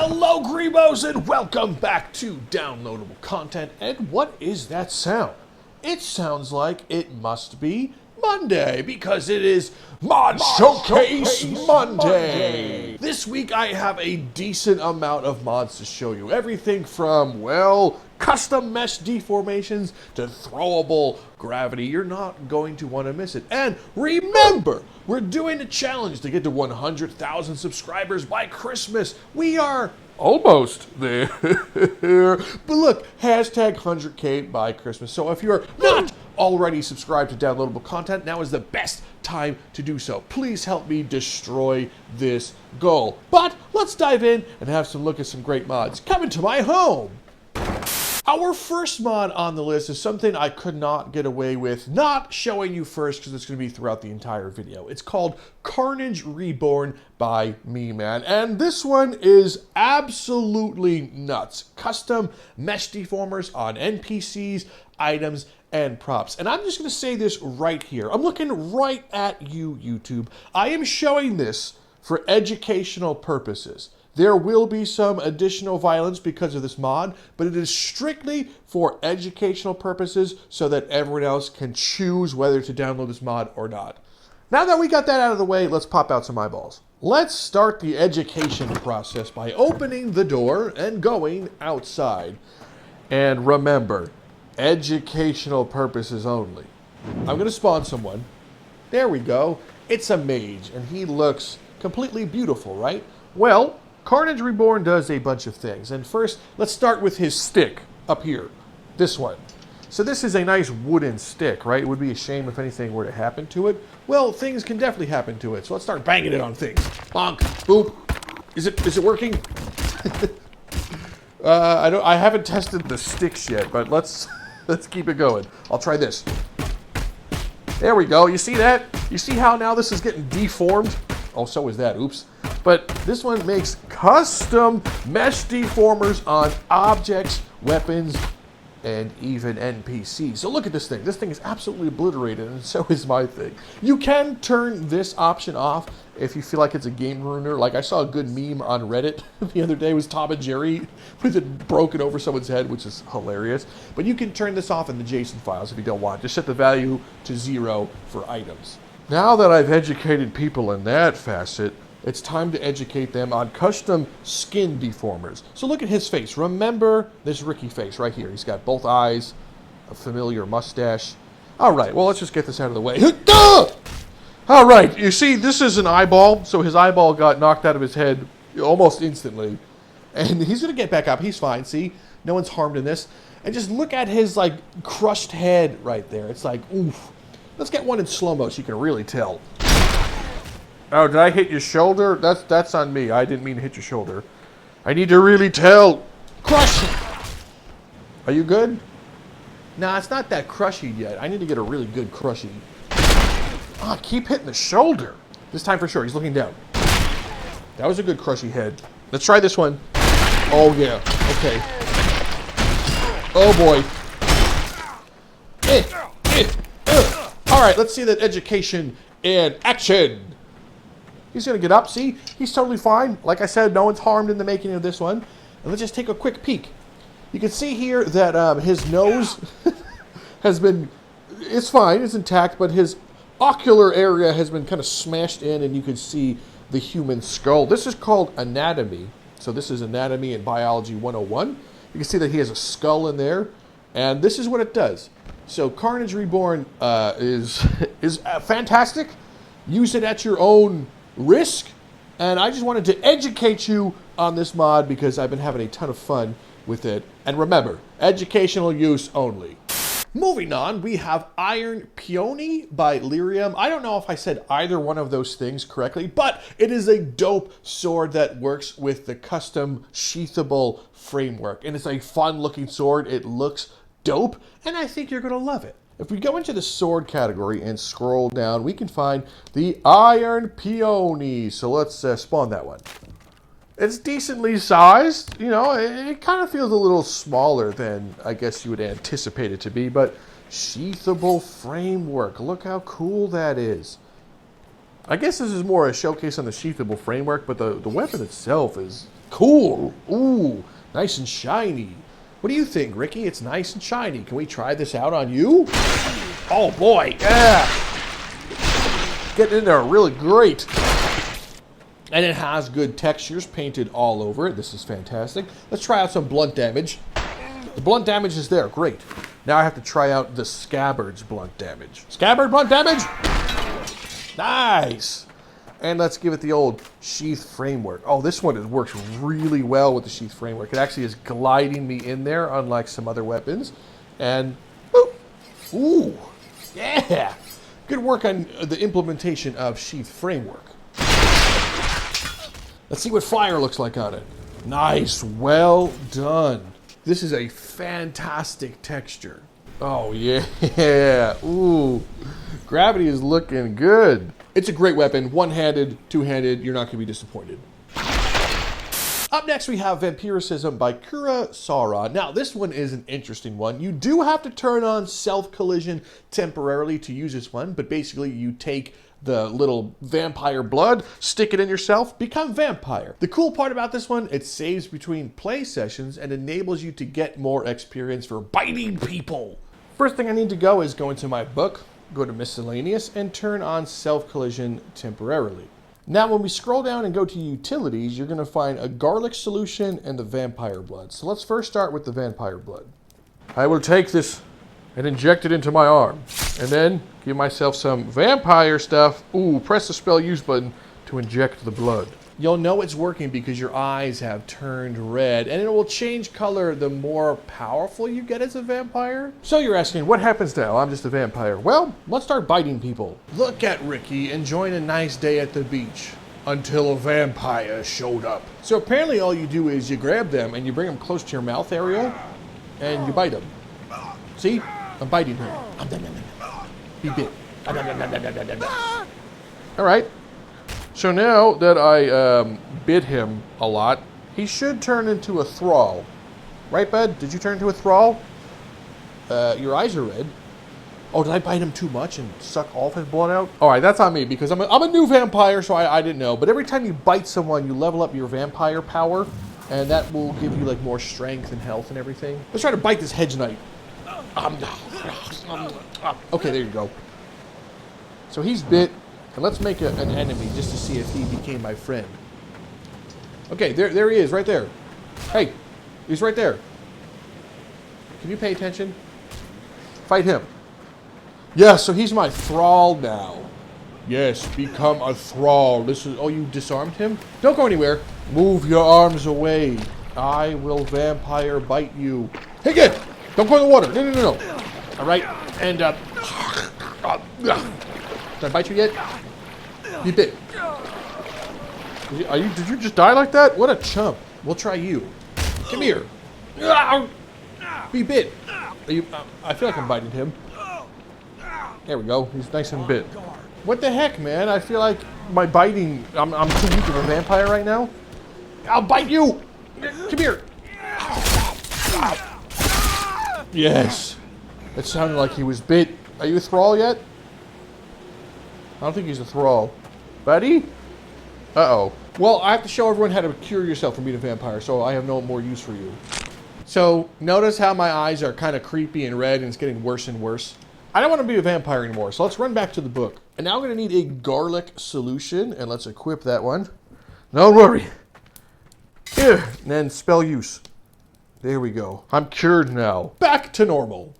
Hello, Grebos, and welcome back to Downloadable Content. And what is that sound? It sounds like it must be Monday, because it is Mod Showcase Monday. This week I have a decent amount of mods to show you. Everything from, well, custom mesh deformations to throwable gravity. You're not going to want to miss it. And remember, we're doing a challenge to get to 100,000 subscribers by Christmas. We are almost there. But look, hashtag 100K by Christmas. So if you're not already subscribed to Downloadable Content, now is the best time to do so. Please help me destroy this goal. But let's dive in and have some look at some great mods coming to my home. Our first mod on the list is something I could not get away with not showing you first, because it's going to be throughout the entire video. It's called Carnage Reborn by MemeMan, and this one is absolutely nuts. Custom mesh deformers on NPCs, items, and props. And I'm just going to say this right here. I'm looking right at you, YouTube. I am showing this for educational purposes. There will be some additional violence because of this mod, but it is strictly for educational purposes so that everyone else can choose whether to download this mod or not. Now that we got that out of the way, let's pop out some eyeballs. Let's start the education process by opening the door and going outside. And remember, educational purposes only. I'm going to spawn someone. There we go. It's a mage, and he looks completely beautiful, right? Well, Carnage Reborn does a bunch of things. And first, let's start with his stick up here. This one. So this is a nice wooden stick, right? It would be a shame if anything were to happen to it. Well, things can definitely happen to it. So let's start banging it on things. Bonk, boop. Is it working? I haven't tested the sticks yet, but let's keep it going. I'll try this. There we go. You see that? You see how now this is getting deformed? Oh, so is that. Oops. But this one makes custom mesh deformers on objects, weapons, and even NPCs. So look at this thing. This thing is absolutely obliterated, and so is my thing. You can turn this option off if you feel like it's a game ruiner. Like I saw a good meme on Reddit the other day. It was Tom and Jerry with it broken over someone's head, which is hilarious. But you can turn this off in the JSON files if you don't want. Just set the value to 0 for items. Now that I've educated people in that facet, it's time to educate them on custom skin deformers. So look at his face. Remember this Ricky face right here. He's got both eyes, a familiar mustache. All right, well, let's just get this out of the way. All right, you see, this is an eyeball. So his eyeball got knocked out of his head almost instantly. And he's going to get back up. He's fine. See, no one's harmed in this. And just look at his, like, crushed head right there. It's like, oof. Let's get one in slow-mo so you can really tell. Oh, did I hit your shoulder? That's on me. I didn't mean to hit your shoulder. I need to really tell. Crush! Are you good? Nah, it's not that crushy yet. I need to get a really good crushy. Ah, keep hitting the shoulder. This time for sure. He's looking down. That was a good crushy head. Let's try this one. Oh, yeah. Okay. Oh, boy. All right, let's see that education in action. He's going to get up. See? He's totally fine. Like I said, no one's harmed in the making of this one. And let's just take a quick peek. You can see here that his nose has been... It's fine. It's intact. But his ocular area has been kind of smashed in. And you can see the human skull. This is called anatomy. So this is Anatomy and Biology 101. You can see that he has a skull in there. And this is what it does. So Carnage Reborn is fantastic. Use it at your own risk, and I just wanted to educate you on this mod because I've been having a ton of fun with it. And remember, educational use only. Moving on, we have Iron Peony by Lyrrum. I don't know if I said either one of those things correctly, but it is a dope sword that works with the custom sheathable framework. And it's a fun looking sword. It looks dope, and I think you're going to love it. If we go into the sword category and scroll down, we can find the Iron Peony. So let's spawn that one. It's decently sized. You know, it kind of feels a little smaller than I guess you would anticipate it to be, but sheathable framework. Look how cool that is. I guess this is more a showcase on the sheathable framework, but the weapon itself is cool. cool. Ooh, nice and shiny. What do you think, Ricky? It's nice and shiny. Can we try this out on you? Oh boy, yeah. Getting in there really great. And it has good textures painted all over it. This is fantastic. Let's try out some blunt damage. The blunt damage is there, great. Now I have to try out the Scabbard's blunt damage. Scabbard blunt damage! Nice! And let's give it the old sheath framework. Oh, this one works really well with the sheath framework. It actually is gliding me in there, unlike some other weapons. And, boop! Ooh! Yeah! Good work on the implementation of sheath framework. Let's see what fire looks like on it. Nice, well done. This is a fantastic texture. Oh yeah, ooh. Gravity is looking good. It's a great weapon, one-handed, two-handed, you're not gonna be disappointed. Up next we have Vampirism by Kurisaron. Now this one is an interesting one. You do have to turn on self-collision temporarily to use this one, but basically you take the little vampire blood, stick it in yourself, become vampire. The cool part about this one, it saves between play sessions and enables you to get more experience for biting people. First thing I need to go is go into my book, go to miscellaneous, and turn on self-collision temporarily. Now when we scroll down and go to utilities, you're gonna find a garlic solution and the vampire blood. So let's first start with the vampire blood. I will take this and inject it into my arm. And then give myself some vampire stuff. Ooh, press the spell use button to inject the blood. You'll know it's working because your eyes have turned red, and it will change color the more powerful you get as a vampire. So you're asking, what happens now? I'm just a vampire. Well, let's start biting people. Look at Ricky enjoying a nice day at the beach until a vampire showed up. So apparently all you do is you grab them and you bring them close to your mouth area and you bite them. See? I'm biting her. Be bit. All right. So now that I bit him a lot, he should turn into a thrall. Right, bud? Did you turn into a thrall? Your eyes are red. Oh, did I bite him too much and suck all of his blood out? All right, that's on me because I'm a new vampire, so I didn't know. But every time you bite someone, you level up your vampire power, and that will give you like more strength and health and everything. Let's try to bite this hedge knight. Okay, there you go. So he's bit, and let's make an enemy just to see if he became my friend. Okay, there he is, right there. Hey, he's right there. Can you pay attention? Fight him. Yeah, so he's my thrall now. Yes, become a thrall. This is. Oh, you disarmed him? Don't go anywhere. Move your arms away. I will vampire bite you. Hey, get! Don't go in the water. No. All right, and did I bite you yet? You bit. Did you just die like that? What a chump. We'll try you. Come here. Be bit. I feel like I'm biting him. There we go. He's nice and bit. What the heck, man? I feel like my biting. I'm too weak of a vampire right now. I'll bite you. Come here. Yes. It sounded like he was bit. Are you a thrall yet? I don't think he's a thrall. Buddy? Uh-oh. Well, I have to show everyone how to cure yourself from being a vampire, so I have no more use for you. So, notice how my eyes are kind of creepy and red, and it's getting worse and worse. I don't want to be a vampire anymore, so let's run back to the book. And now I'm going to need a garlic solution, and let's equip that one. Don't worry. Here, and then spell use. There we go. I'm cured now. Back to normal.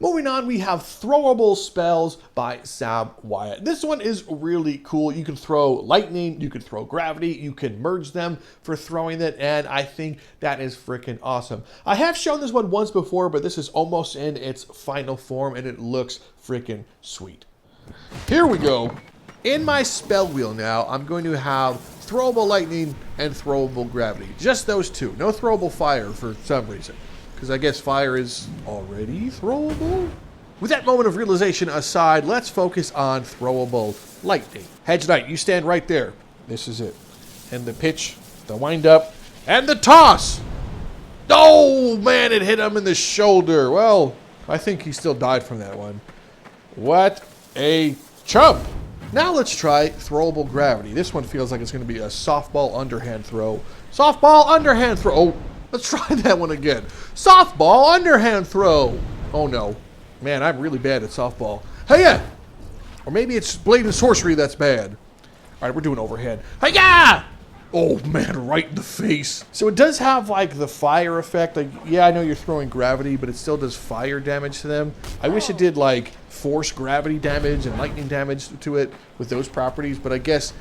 Moving on, we have Throwable Spells by SavWyatt. This one is really cool. You can throw lightning, you can throw gravity, you can merge them for throwing it, and I think that is freaking awesome. I have shown this one once before, but this is almost in its final form, and it looks freaking sweet. Here we go. In my spell wheel now, I'm going to have Throwable Lightning and Throwable Gravity. Just those two. No Throwable Fire for some reason. Because I guess fire is already throwable? With that moment of realization aside, let's focus on Throwable Lightning. Hedge Knight, you stand right there. This is it. And the pitch, the wind up, and the toss! Oh, man, it hit him in the shoulder. Well, I think he still died from that one. What a chump! Now let's try Throwable Gravity. This one feels like it's going to be a softball underhand throw. Softball underhand throw. Oh, let's try that one again. Softball underhand throw. Oh no. Man, I'm really bad at softball. Hey, yeah. Or maybe it's Blade and Sorcery that's bad. All right, we're doing overhand. Hey, yeah. Oh man, right in the face. So it does have like the fire effect. Like, yeah, I know you're throwing gravity, but it still does fire damage to them. I wish it did like force gravity damage and lightning damage to it with those properties, but I guess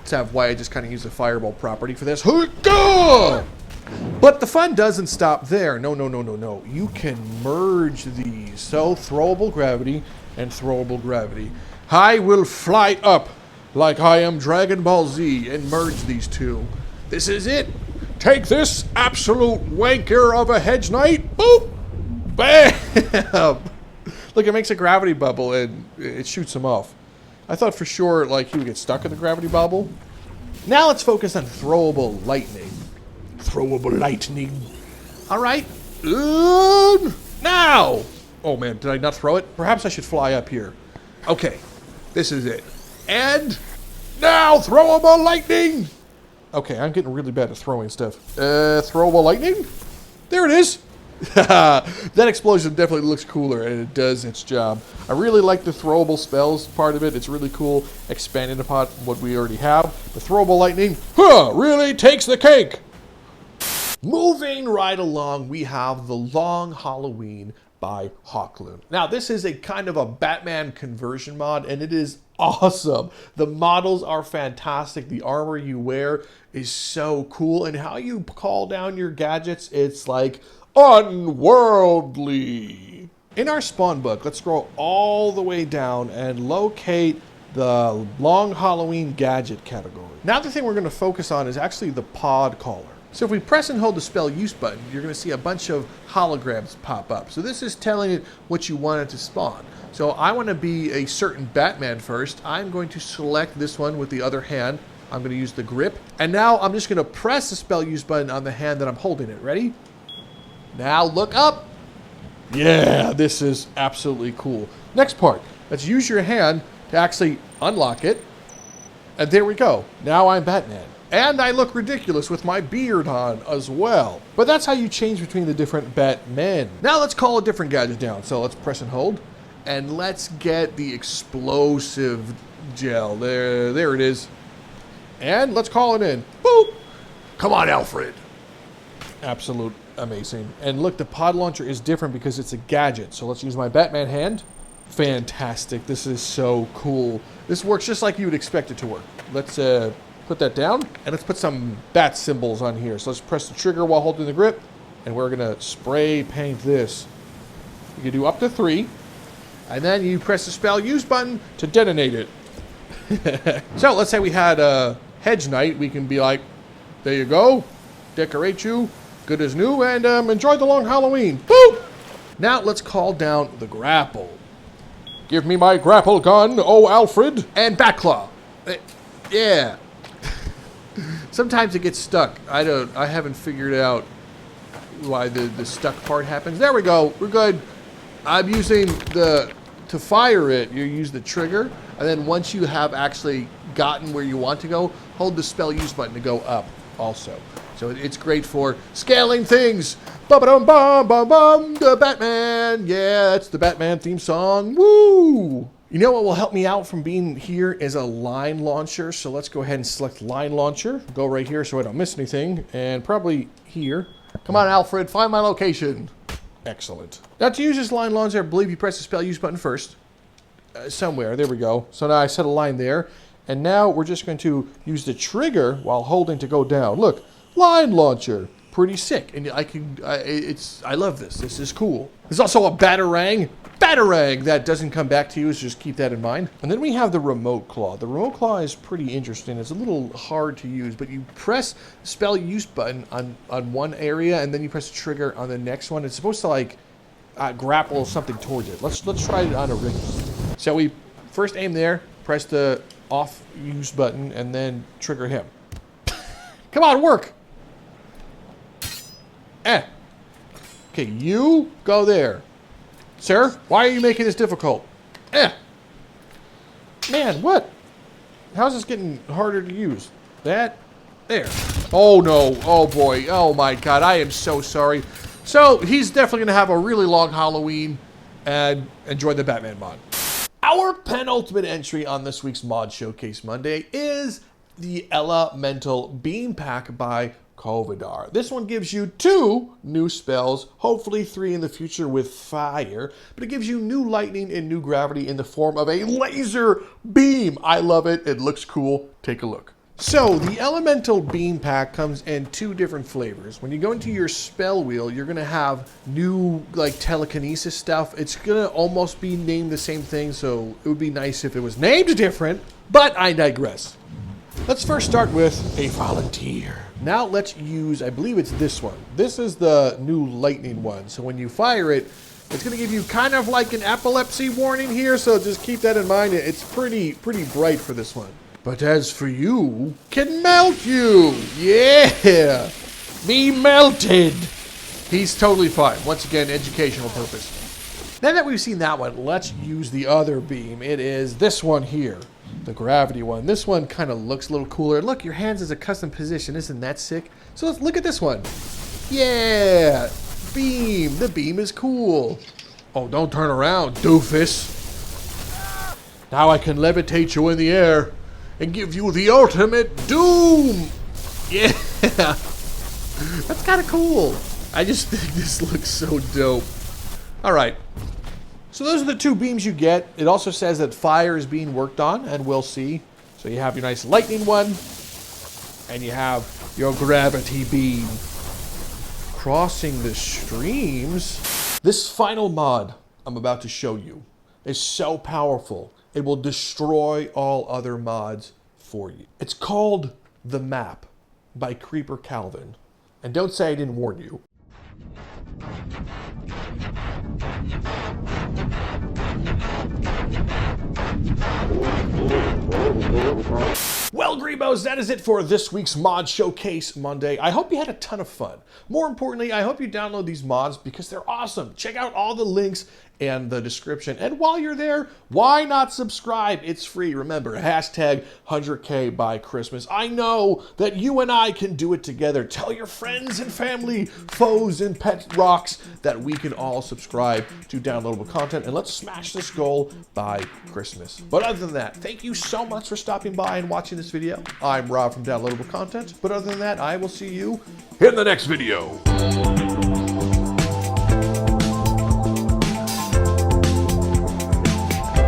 SavWyatt just kind of used the fireball property for this. But the fun doesn't stop there. No, no, no, no, no. You can merge these. So Throwable Gravity and Throwable Gravity. I will fly up like I am Dragon Ball Z and merge these two. This is it. Take this, absolute wanker of a hedge knight. Boop! Bam! Look, it makes a gravity bubble and it shoots him off. I thought for sure like he would get stuck in the gravity bubble. Now let's focus on Throwable Lightning. Throwable Lightning. All right. Now! Oh man, did I not throw it? Perhaps I should fly up here. Okay, this is it. And now Throwable Lightning! Okay, I'm getting really bad at throwing stuff. Throwable Lightning? There it is! That explosion definitely looks cooler, and it does its job. I really like the Throwable Spells part of it. It's really cool, expanding upon what we already have. The Throwable Lightning, really takes the cake! Moving right along, we have The Long Halloween by Hawkloon. Now, this is a kind of a Batman conversion mod, and it is awesome. The models are fantastic. The armor you wear is so cool, and how you call down your gadgets, it's like unworldly. In our spawn book, let's scroll all the way down and locate the Long Halloween gadget category. Now the thing we're going to focus on is actually the pod caller. So if we press and hold the spell use button, you're going to see a bunch of holograms pop up. So this is telling it what you want it to spawn. So I want to be a certain Batman first. I'm going to select this one with the other hand. I'm going to use the grip. And now I'm just going to press the spell use button on the hand that I'm holding it. Ready? Now look up. Yeah, this is absolutely cool. Next part. Let's use your hand to actually unlock it. And there we go. Now I'm Batman. And I look ridiculous with my beard on as well. But that's how you change between the different Batmen. Now let's call a different gadget down. So let's press and hold. And let's get the explosive gel. There it is. And let's call it in. Boop! Come on, Alfred. Absolute amazing. And look, the pod launcher is different because it's a gadget. So let's use my Batman hand. Fantastic. This is so cool. This works just like you would expect it to work. Let's put that down, and let's put some bat symbols on here. So let's press the trigger while holding the grip, and we're gonna spray paint this. You can do up to 3, and then you press the spell use button to detonate it. So let's say we had a hedge knight. We can be like, there you go, decorate you, good as new, and enjoy the long Halloween. Boop! Now let's call down the grapple. Give me my grapple gun, oh Alfred, and Batclaw. Yeah. Sometimes it gets stuck. I haven't figured out why the stuck part happens. There we go. We're good. I'm using to fire it, you use the trigger, and then once you have actually gotten where you want to go, hold the spell use button to go up also. So it's great for scaling things. Ba-ba-dum-bum-bum-bum, the Batman. Yeah, that's the Batman theme song. Woo! You know what will help me out from being here is a line launcher. So let's go ahead and select line launcher. Go right here so I don't miss anything. And probably here. Come on, Alfred, find my location. Excellent. Now to use this line launcher, I believe you press the spell use button first. Somewhere, there we go. So now I set a line there. And now we're just going to use the trigger while holding to go down. Look, line launcher. Pretty sick. And I love this. This is cool. There's also a Batarang. Batarang that doesn't come back to you, so just keep that in mind. And then we have the remote claw. The remote claw is pretty interesting. It's a little hard to use, but you press the spell use button on one area, and then you press the trigger on the next one. It's supposed to like grapple something towards it. Let's try it on a rig. So we first aim there, press the off use button, and then trigger him. Come on, work. Okay, you go there. Sir, why are you making this difficult? Man, what? How's this getting harder to use? That? There. Oh no. Oh boy. Oh my god. I am so sorry. So, he's definitely going to have a really long Halloween and enjoy the Batman mod. Our penultimate entry on this week's Mod Showcase Monday is the Elemental Beam Pack by Kovidar. This one gives you 2 new spells, hopefully 3 in the future with fire, but it gives you new lightning and new gravity in the form of a laser beam. I love it. It looks cool. Take a look. So, the Elemental Beam Pack comes in 2 different flavors. When you go into your spell wheel, you're going to have new, like, telekinesis stuff. It's going to almost be named the same thing, so it would be nice if it was named different, but I digress. Let's first start with a volunteer. Now let's use, I believe it's this one. This is the new lightning one. So when you fire it, it's going to give you kind of like an epilepsy warning here. So just keep that in mind. It's pretty bright for this one. But as for you, can melt you. Yeah. Be melted. He's totally fine. Once again, educational purpose. Now that we've seen that one, let's use the other beam. It is this one here. The gravity one. This one kind of looks a little cooler. Look, your hands is a custom position. Isn't that sick? So let's look at this one. Yeah, beam. The beam is cool. Oh, don't turn around, doofus. Now I can levitate you in the air and give you the ultimate doom. Yeah, that's kind of cool. I just think this looks so dope. All right. So those are the 2 beams you get. It also says that fire is being worked on, and we'll see. So you have your nice lightning one, and you have your gravity beam. Crossing the streams. This final mod I'm about to show you is so powerful, it will destroy all other mods for you. It's called The Map by CreeperCalvin. And don't say I didn't warn you. Well, Greebos, that is it for this week's Mod Showcase Monday. I hope you had a ton of fun. More importantly, I hope you download these mods because they're awesome. Check out all the links in the description. And while you're there, why not subscribe? It's free. Remember, hashtag 100K by Christmas. I know that you and I can do it together. Tell your friends and family, foes and pet rocks that we can all subscribe to downloadable content. And let's smash this goal by Christmas. But other than that, thank you so much for stopping by and watching this video. I'm Rob from Downloadable Content. But other than that, I will see you in the next video.